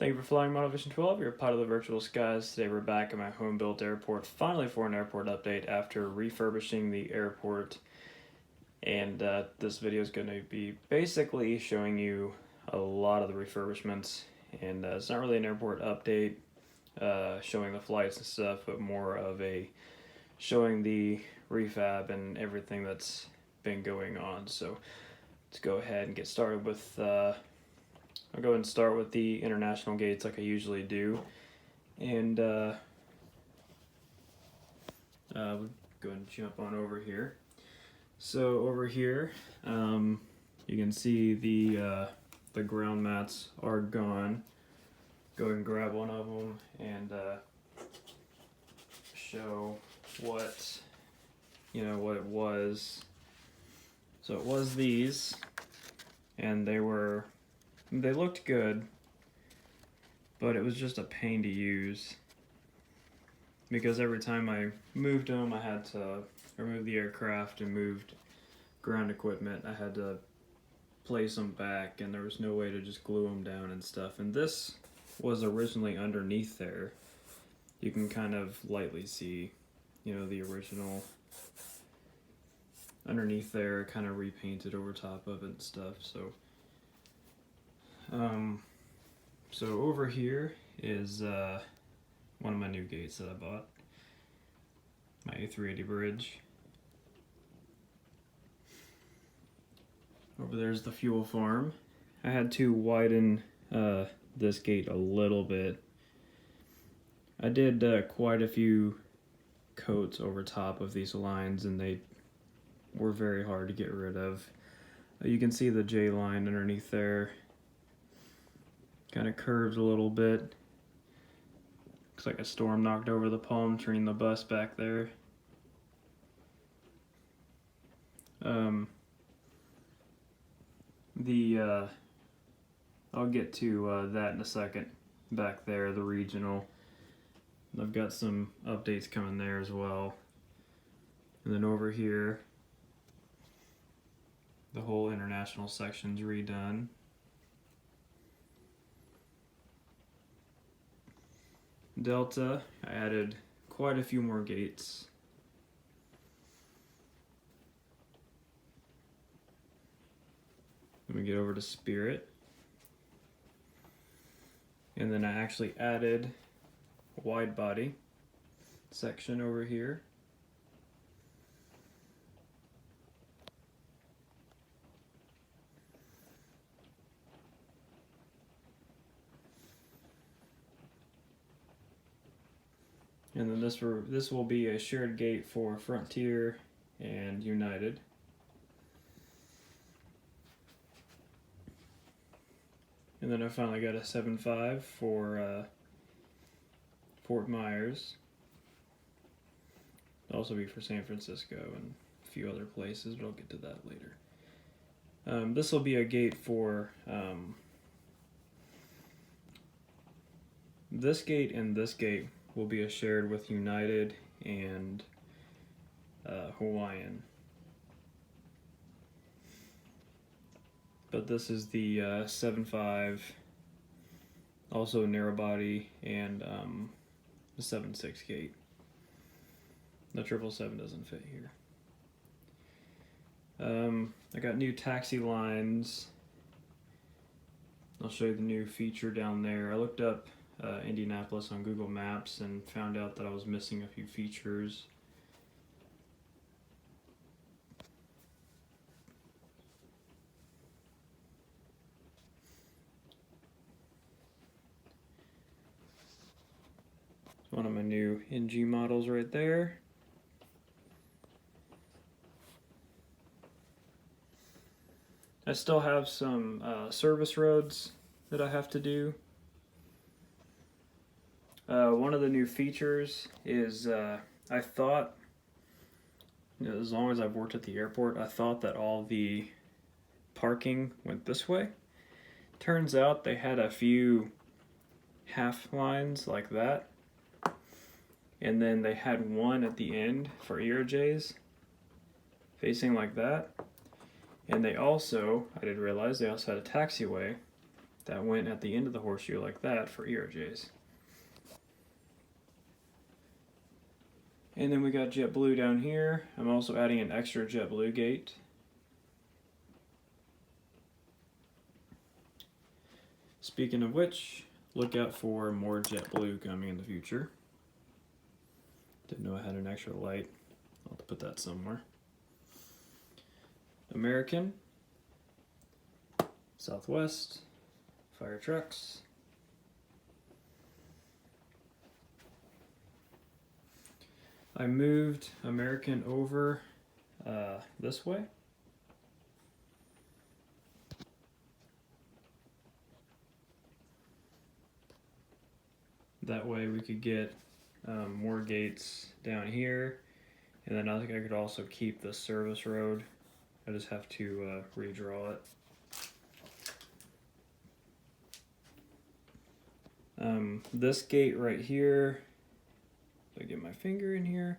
Thank you for flying Model Vision 12. You're a pilot of the virtual skies. Today we're back at my home-built airport, finally for an airport update after refurbishing the airport. And this video is going to be basically showing you a lot of the refurbishments. And it's not really an airport update showing the flights and stuff, but more of a showing the refab and everything that's been going on. So let's go ahead and get started with I'll go ahead and start with the international gates like I usually do, and we'll go ahead and jump on over here. So over here, you can see the ground mats are gone. Go ahead and grab one of them and show what what it was. So it was these, and they looked good, but it was just a pain to use because every time I moved them, I had to remove the aircraft and moved ground equipment. I had to place them back, and there was no way to just glue them down and stuff. And this was originally underneath there. You can kind of lightly see, the original underneath there, kind of repainted over top of it and stuff. So over here is one of my new gates that I bought, my A380 bridge. Over there's the fuel farm. I had to widen this gate a little bit. I did quite a few coats over top of these lines, and they were very hard to get rid of. You can see the J line underneath there. Kind of curved a little bit. Looks like a storm knocked over the palm tree in the bus back there. I'll get to that in a second. Back there, the regional. I've got some updates coming there as well. And then over here, the whole international section's redone. Delta, I added quite a few more gates. Let me get over to Spirit. And then I actually added a wide body section over here. And then this will be a shared gate for Frontier and United. And then I finally got a 7.5 for Fort Myers. It'll also be for San Francisco and a few other places, but I'll get to that later. This will be a gate for this gate, and this gate will be shared with United and Hawaiian. But this is the 7.5, also narrow body, and the 7.6 gate. The 777 doesn't fit here. I got new taxi lines. I'll show you the new feature down there. I looked up Indianapolis on Google Maps and found out that I was missing a few features. It's one of my new NG models right there. I still have some service roads that I have to do. One of the new features is I thought, as long as I've worked at the airport, I thought that all the parking went this way. Turns out they had a few half lines like that, and then they had one at the end for ERJs facing like that. And they also, I didn't realize, they also had a taxiway that went at the end of the horseshoe like that for ERJs. And then we got JetBlue down here. I'm also adding an extra JetBlue gate. Speaking of which, look out for more JetBlue coming in the future. Didn't know I had an extra light. I'll have to put that somewhere. American, Southwest, fire trucks. I moved American over this way. That way we could get more gates down here, and then I think I could also keep the service road. I just have to redraw it. This gate right here, I get my finger in here.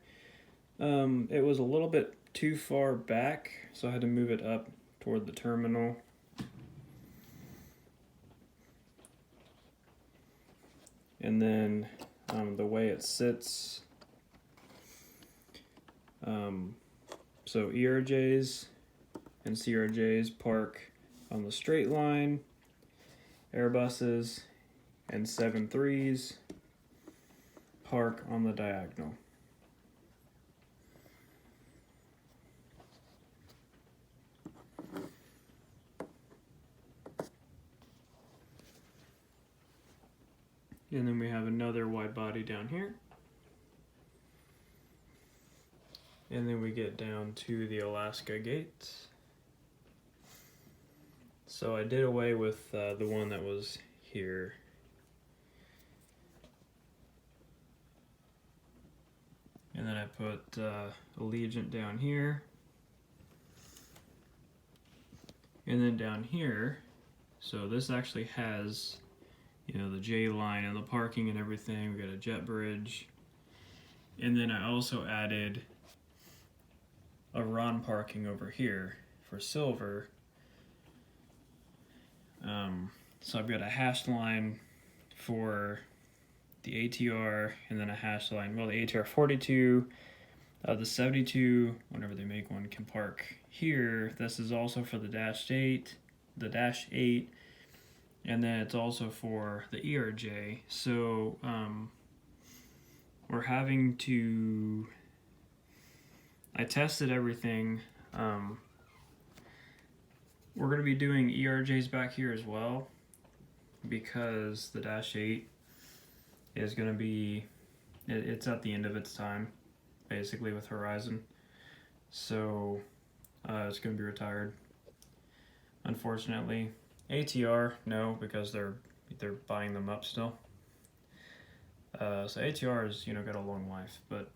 It was a little bit too far back, so I had to move it up toward the terminal. And then the way it sits, so ERJs and CRJs park on the straight line, Airbuses and 7.3s park on the diagonal. And then we have another wide body down here. And then we get down to the Alaska gates. So I did away with the one that was here. And then I put Allegiant down here. And then down here, so this actually has, you know, the J line and the parking and everything. We got a jet bridge. And then I also added a Ron parking over here for silver. So I've got a hash line for the ATR, and then a hash line, well, the ATR 42, the 72, whenever they make one, can park here. This is also for the Dash 8, and then it's also for the ERJ. So we're having to, I tested everything. We're going to be doing ERJs back here as well, because the Dash 8 is going to be, it's at the end of its time, basically, with Horizon. So it's going to be retired, unfortunately. ATR, no, because they're buying them up still. So ATR is, you know, got a long life, but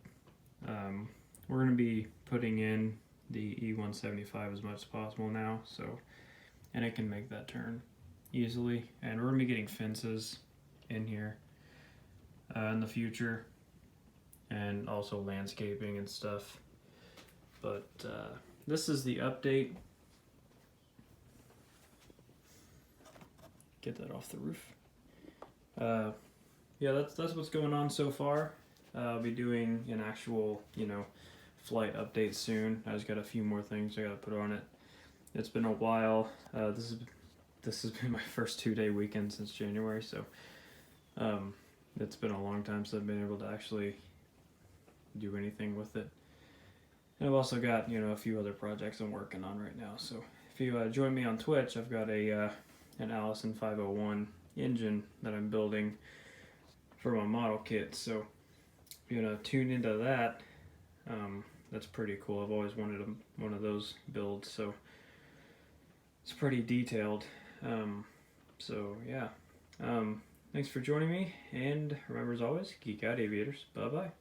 we're going to be putting in the E175 as much as possible now, so, and it can make that turn easily. And we're going to be getting fences in here in the future, and also landscaping and stuff. But this is the update. Get that off the roof. Yeah, that's what's going on so far. I'll be doing an actual, you know, flight update soon. I just got a few more things I gotta put on it. It's been a while. This has been my first 2-day weekend since January, so it's been a long time since I've been able to actually do anything with it. And I've also got, you know, a few other projects I'm working on right now. So if you join me on Twitch, I've got a an Allison 501 engine that I'm building for my model kit. So if you want to tune into that, that's pretty cool. I've always wanted one of those builds, so it's pretty detailed. So yeah, thanks for joining me, and remember, as always, geek out, aviators. Bye bye.